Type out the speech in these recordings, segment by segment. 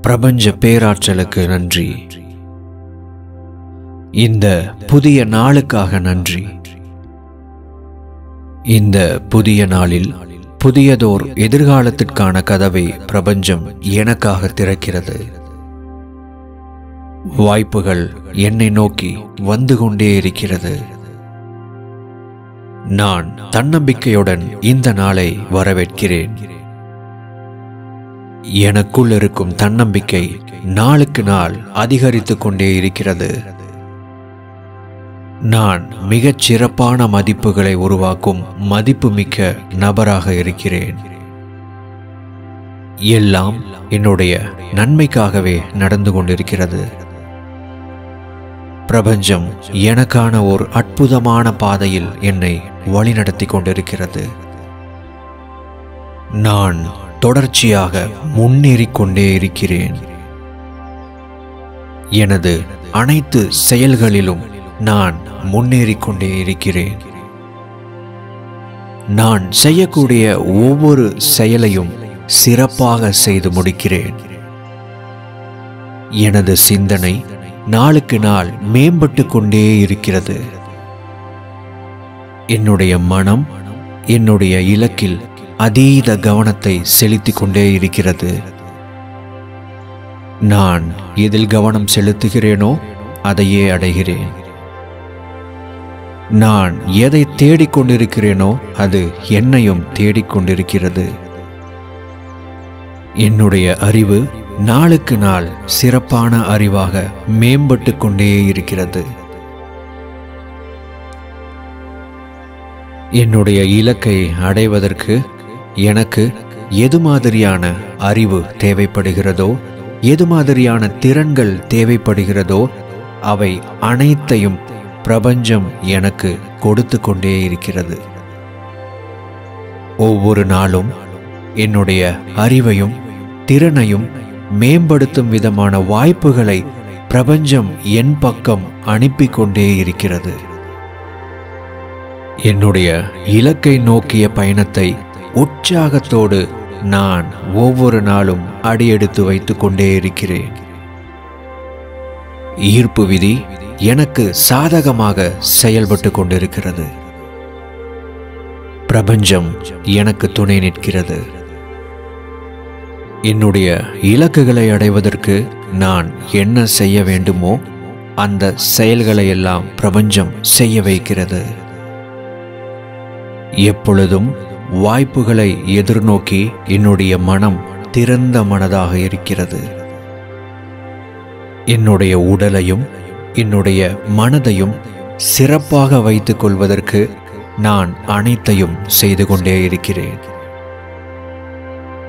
பிரபஞ்ச பேராற்றலுக்கு நன்றி. இந்த புதிய நாளுக்காக நன்றி. இந்த புதிய நாளில் புதியதோர் எதிர்காலத்திற்கான கதவை பிரபஞ்சம் எனக்காக திறக்கிறது. வாய்ப்புகள் என்னை நோக்கி வந்து கொண்டே இருக்கிறது. நான் தன்னம்பிக்கையுடன் இந்த நாளை வரவேற்கிறேன். எனக்குள் இருக்கும் தன்னம்பிக்கை நாளுக்கு நாள் அதிகரித்துக் கொண்டே இருக்கிறது. நான் மிகச் சிறப்பான மதிப்புகளை உருவாக்கும் மதிப்புமிக்க நபராக இருக்கிறேன். எல்லாம் என்னுடைய நன்மைக்காகவே நடந்து கொண்டிருக்கிறது. பிரபஞ்சம் எனக்கான ஒரு அற்புதமான பாதையில் என்னை வழிநடத்தி கொண்டிருக்கிறது. நான் தொடர்ச்சியாக முன்னேறிக் கொண்டே இருக்கிறேன். எனது அனைத்து செயல்களிலும் நான் முன்னேறிக் கொண்டே இருக்கிறேன். நான் செய்யக்கூடிய ஒவ்வொரு செயலையும் சிறப்பாக செய்து முடிக்கிறேன். எனது சிந்தனை நாளுக்கு நாள் மேம்பட்டு கொண்டே இருக்கிறது. என்னுடைய மனம் என்னுடைய இலக்கில் அதீத கவனத்தை செலுத்திக் கொண்டே இருக்கிறது. நான் எதில் கவனம் செலுத்துகிறேனோ அதையே அடைகிறேன். நான் எதை தேடிக்கொண்டிருக்கிறேனோ அது என்னையும் தேடிக்கொண்டிருக்கிறது. என்னுடைய அறிவு நாளுக்கு நாள் சிறப்பான அறிவாக மேம்பட்டு கொண்டே இருக்கிறது. என்னுடைய இலக்கை அடைவதற்கு எனக்கு எது மாதிரியான அறிவு தேவைப்படுகிறதோ, எது மாதிரியான திறன்கள் தேவைப்படுகிறதோ அவை அனைத்தையும் பிரபஞ்சம் எனக்கு கொடுத்து கொண்டே இருக்கிறது. ஒவ்வொரு நாளும் என்னுடைய அறிவையும் திறனையும் மேம்படுத்தும் விதமான வாய்ப்புகளை பிரபஞ்சம் என் பக்கம் அனுப்பி கொண்டே இருக்கிறது. என்னுடைய இலக்கை நோக்கிய பயணத்தை உற்சாகத்தோடு நான் ஒவ்வொரு நாளும் அடியெடுத்து வைத்துக் கொண்டே இருக்கிறேன். ஈர்ப்பு விதி எனக்கு சாதகமாக செயல்பட்டு கொண்டிருக்கிறது. பிரபஞ்சம் எனக்கு துணை நிற்கிறது. என்னுடைய இலக்குகளை அடைவதற்கு நான் என்ன செய்ய வேண்டுமோ அந்த செயல்களை எல்லாம் பிரபஞ்சம் செய்ய வைக்கிறது. எப்பொழுதும் வாய்ப்புகளை எதிர்நோக்கி என்னுடைய மனம் திறந்த மனதாக இருக்கிறது. என்னுடைய உடலையும் என்னுடைய மனதையும் சிறப்பாக வைத்துக் கொள்வதற்கு நான் அனைத்தையும் செய்து கொண்டே இருக்கிறேன்.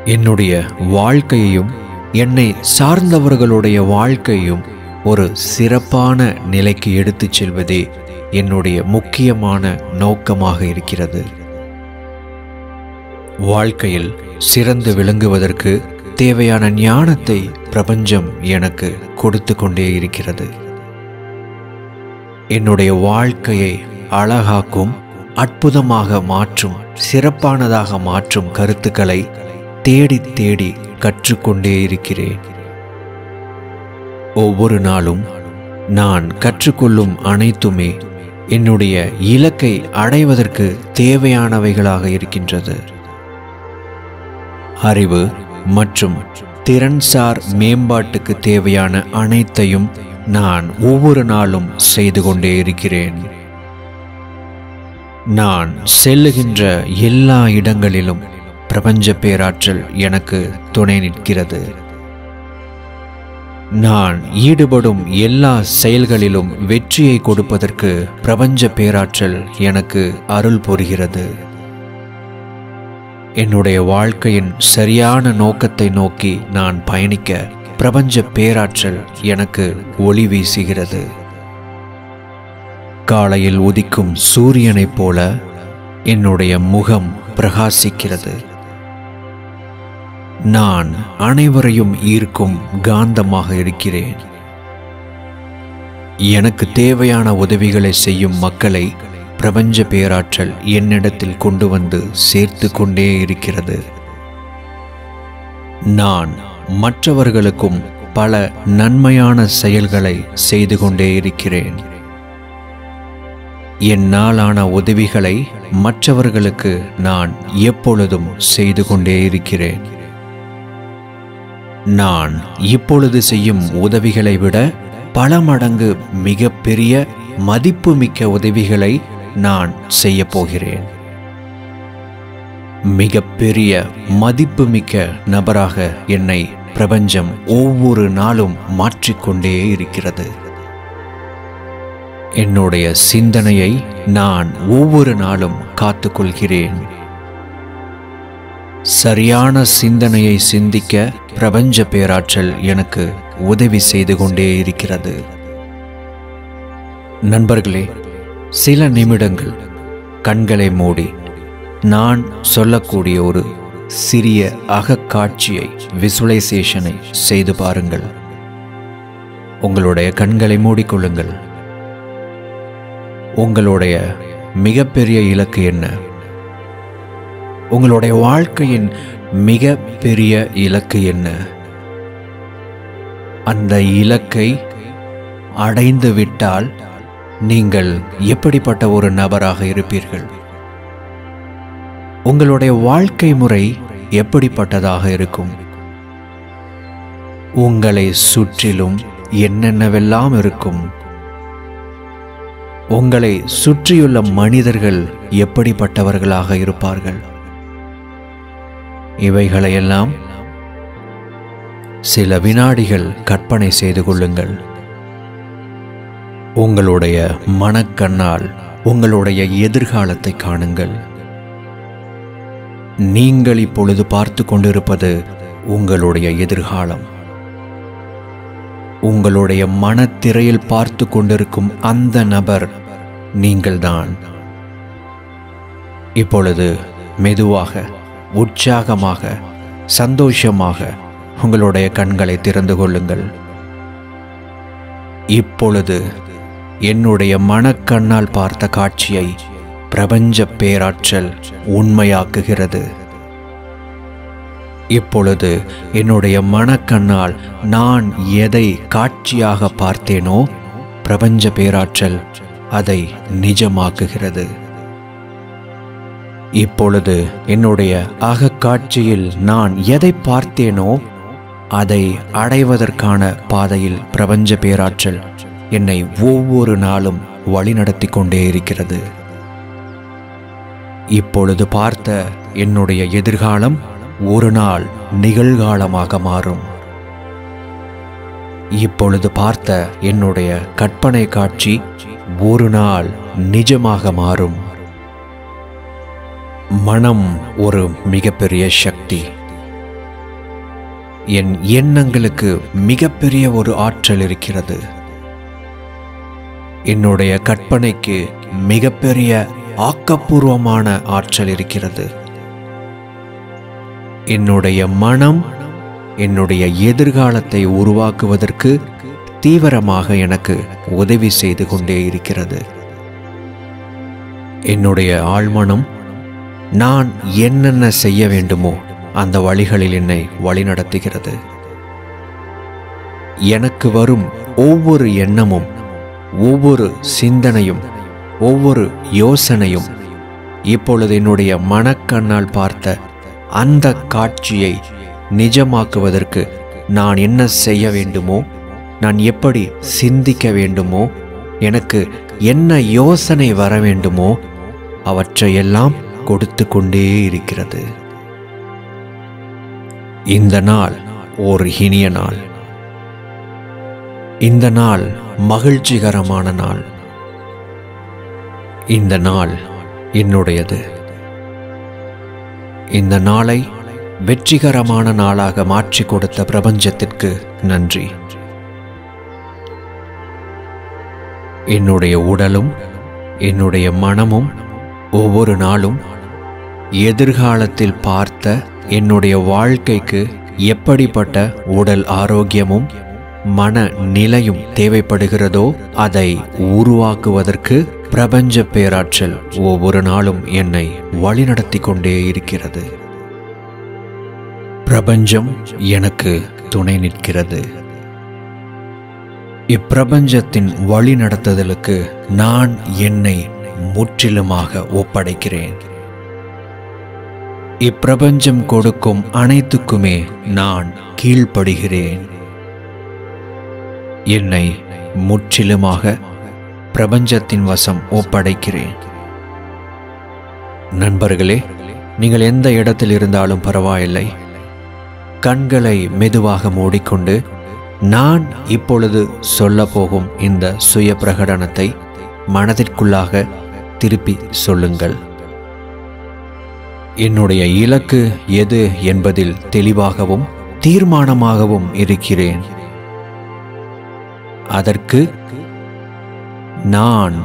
என்னுடைய வாழ்க்கையையும் என்னை சார்ந்தவர்களுடைய வாழ்க்கையும் ஒரு சிறப்பான நிலைக்கு எடுத்துச் செல்வதே என்னுடைய முக்கியமான நோக்கமாக இருக்கிறது. வாழ்க்கையில் சிறந்து விளங்குவதற்கு தேவையான ஞானத்தை பிரபஞ்சம் எனக்கு கொடுத்து கொண்டே இருக்கிறது. என்னுடைய வாழ்க்கையை அழகாக்கும், அற்புதமாக மாற்றும், சிறப்பானதாக மாற்றும் கருத்துக்களை தேடி தேடி கற்றுக்கொண்டே இருக்கிறேன். ஒவ்வொரு நாளும் நான் கற்றுக்கொள்ளும் அனைத்துமே என்னுடைய இலக்கை அடைவதற்கு தேவையானவைகளாக இருக்கின்றது. அறிவு மற்றும் திறன்சார் மேம்பாட்டுக்கு தேவையான அனைத்தையும் நான் ஒவ்வொரு நாளும் செய்து கொண்டே இருக்கிறேன். நான் செல்லுகின்ற எல்லா இடங்களிலும் பிரபஞ்ச பேராற்றல் எனக்கு துணை நிற்கிறது. நான் ஈடுபடும் எல்லா செயல்களிலும் வெற்றியை கொடுப்பதற்கு பிரபஞ்ச பேராற்றல் எனக்கு அருள் புரிகிறது. என்னுடைய வாழ்க்கையின் சரியான நோக்கத்தை நோக்கி நான் பயணிக்க பிரபஞ்ச பேராற்றல் எனக்கு ஒளி வீசுகிறது. காலையில் உதிக்கும் சூரியனைப் போல என்னுடைய முகம் பிரகாசிக்கிறது. நான் அனைவரையும் ஈர்க்கும் காந்தமாக இருக்கிறேன். எனக்கு தேவையான உதவிகளை செய்யும் மக்களை பிரபஞ்ச பேராற்றல் என்னிடத்தில் கொண்டு வந்து சேர்த்து கொண்டே இருக்கிறது. நான் மற்றவர்களுக்கும் பல நன்மையான செயல்களை செய்து கொண்டே இருக்கிறேன். என்னாலான உதவிகளை மற்றவர்களுக்கு நான் எப்பொழுதும் செய்து கொண்டே இருக்கிறேன். நான் இப்பொழுது செய்யும் உதவிகளை விட பல மடங்கு மிகப்பெரிய மதிப்புமிக்க உதவிகளை நான் செய்ய போகிறேன். மிகப்பெரிய மதிப்புமிக்க நபராக என்னை பிரபஞ்சம் ஒவ்வொரு நாளும் மாற்றிக்கொண்டே இருக்கிறது. என்னுடைய சிந்தனையை நான் ஒவ்வொரு நாளும் காத்துக்கொள்கிறேன். சரியான சிந்தனையை சிந்திக்க பிரபஞ்ச பேராற்றல் எனக்கு உதவி செய்து கொண்டே இருக்கிறது. நண்பர்களே, சில நிமிடங்கள் கண்களை மூடி நான் சொல்லக்கூடிய ஒரு சிறிய அகக்காட்சியை, விசுவலைசேஷனை செய்து பாருங்கள். உங்களுடைய கண்களை மூடிக்கொள்ளுங்கள். உங்களுடைய மிகப்பெரிய இலக்கு என்ன? உங்களுடைய வாழ்க்கையின் மிக பெரிய இலக்கு என்ன? அந்த இலக்கை அடைந்து விட்டால் நீங்கள் எப்படிப்பட்ட ஒரு நபராக இருப்பீர்கள்? உங்களுடைய வாழ்க்கை முறை எப்படிப்பட்டதாக இருக்கும்? உங்களை சுற்றிலும் என்னென்னவெல்லாம் இருக்கும்? உங்களை சுற்றியுள்ள மனிதர்கள் எப்படிப்பட்டவர்களாக இருப்பார்கள்? இவைகளையெல்லாம் சில வினாடிகள் கற்பனை செய்து கொள்ளுங்கள். உங்களுடைய மனக்கண்ணால் உங்களுடைய எதிர்காலத்தை காணுங்கள். நீங்கள் இப்பொழுது பார்த்து கொண்டிருப்பது உங்களுடைய எதிர்காலம். உங்களுடைய மனத்திரையில் பார்த்து கொண்டிருக்கும் அந்த நபர் நீங்கள்தான். இப்பொழுது மெதுவாக, உற்சாகமாக, சந்தோஷமாக உங்களுடைய கண்களை திறந்து கொள்ளுங்கள். இப்பொழுது என்னுடைய மனக்கண்ணால் பார்த்த காட்சியை பிரபஞ்ச பேராற்றல் உண்மையாக்குகிறது. இப்பொழுது என்னுடைய மனக்கண்ணால் நான் எதை காட்சியாக பார்த்தேனோ பிரபஞ்ச பேராற்றல் அதை நிஜமாக்குகிறது. இப்பொழுது என்னுடைய அகக்காட்சியில் நான் எதை பார்த்தேனோ அதை அடைவதற்கான பாதையில் பிரபஞ்ச பேராற்றல் என்னை ஒவ்வொரு நாளும் வழிநடத்தி கொண்டே இருக்கிறது. இப்பொழுது பார்த்த என்னுடைய எதிர்காலம் ஒரு நாள் நிகழ்காலமாக மாறும். இப்பொழுது பார்த்த என்னுடைய கற்பனை காட்சி ஒரு நாள் நிஜமாக மாறும். மனம் ஒரு மிகப்பெரிய சக்தி. என் எண்ணங்களுக்கு மிகப்பெரிய ஒரு ஆற்றல் இருக்கிறது. என்னுடைய கற்பனைக்கு மிகப்பெரிய ஆக்கப்பூர்வமான ஆற்றல் இருக்கிறது. என்னுடைய மனம் என்னுடைய எதிர்காலத்தை உருவாக்குவதற்கு தீவிரமாக எனக்கு உதவி செய்து கொண்டே இருக்கிறது. என்னுடைய ஆழ்மனம் நான் என்னென்ன செய்ய வேண்டுமோ அந்த வழிகளில் என்னை வழிநடத்துகிறது. எனக்கு வரும் ஒவ்வொரு எண்ணமும், ஒவ்வொரு சிந்தனையும், ஒவ்வொரு யோசனையும் இப்பொழுது என்னுடைய மனக்கண்ணால் பார்த்த அந்த காட்சியை நிஜமாக்குவதற்கு நான் என்ன செய்ய வேண்டுமோ, நான் எப்படி சிந்திக்க வேண்டுமோ, எனக்கு என்ன யோசனை வர வேண்டுமோ அவற்றையெல்லாம் கொடுத்து கொண்டே இருக்கிறது. இந்த நாள் ஒரு இனிய நாள். இந்த நாள் மகிழ்ச்சிகரமான நாள். இந்த நாள் என்னுடையது. இந்த நாளை வெற்றிகரமான நாளாக மாற்றி கொடுத்த பிரபஞ்சத்திற்கு நன்றி. என்னுடைய உடலும் என்னுடைய மனமும் ஒவ்வொரு நாளும் எதிர்காலத்தில் பார்த்த என்னுடைய வாழ்க்கைக்கு எப்படிப்பட்ட உடல் ஆரோக்கியமும் மன நிலையும் தேவைப்படுகிறதோ அதை உருவாக்குவதற்கு பிரபஞ்ச பேராற்றல் ஒவ்வொரு நாளும் என்னை வழிநடத்தி கொண்டே இருக்கிறது. பிரபஞ்சம் எனக்கு துணை நிற்கிறது. இப்பிரபஞ்சத்தின் வழி நடத்துதலுக்கு நான் என்னை முற்றிலுமாக ஒப்படைக்கிறேன். இப்பிரபஞ்சம் கொடுக்கும் அனைத்துக்குமே நான் கீழ்ப்படுகிறேன். என்னை முற்றிலுமாக பிரபஞ்சத்தின் வசம் ஒப்படைக்கிறேன். நண்பர்களே, நீங்கள் எந்த இடத்தில் இருந்தாலும் பரவாயில்லை. கண்களை மெதுவாக மூடிக்கொண்டு நான் இப்பொழுது சொல்ல போகும் இந்த சுய பிரகடனத்தை மனதிற்குள்ளாக திருப்பி சொல்லுங்கள். என்னுடைய இலக்கு எது என்பதில் தெளிவாகவும் தீர்மானமாகவும் இருக்கிறேன். அதற்கு நான்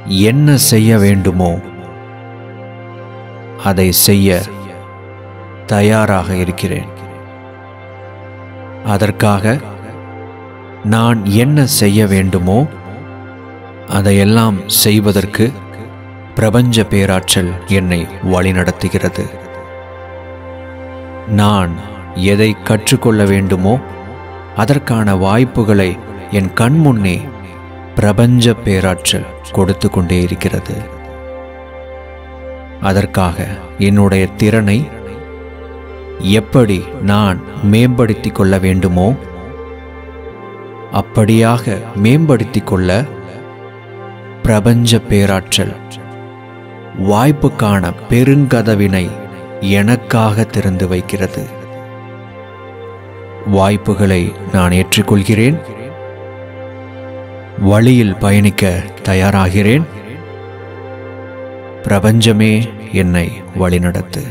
என்ன செய்ய வேண்டுமோ அதை செய்ய தயாராக இருக்கிறேன். அதற்காக நான் என்ன செய்ய வேண்டுமோ அதையெல்லாம் செய்வதற்கு பிரபஞ்ச பேராற்றல் என்னை வழிநடத்துகிறது. நான் எதை கற்றுக்கொள்ள வேண்டுமோ அதற்கான வாய்ப்புகளை என் கண்முன்னே பிரபஞ்ச பேராற்றல் கொடுத்து கொண்டே இருக்கிறது. அதற்காக என்னுடைய திறனை எப்படி நான் மேம்படுத்திக் கொள்ள வேண்டுமோ அப்படியாக மேம்படுத்திக் கொள்ள பிரபஞ்ச பேராற்றல் வாய்ப்புக்கான பெருங்கதவினை எனக்காக திறந்து வைக்கிறது. வாய்ப்புகளை நான் ஏற்றுக்கொள்கிறேன். வழியில் பயணிக்க தயாராகிறேன். பிரபஞ்சமே என்னை வழிநடத்து.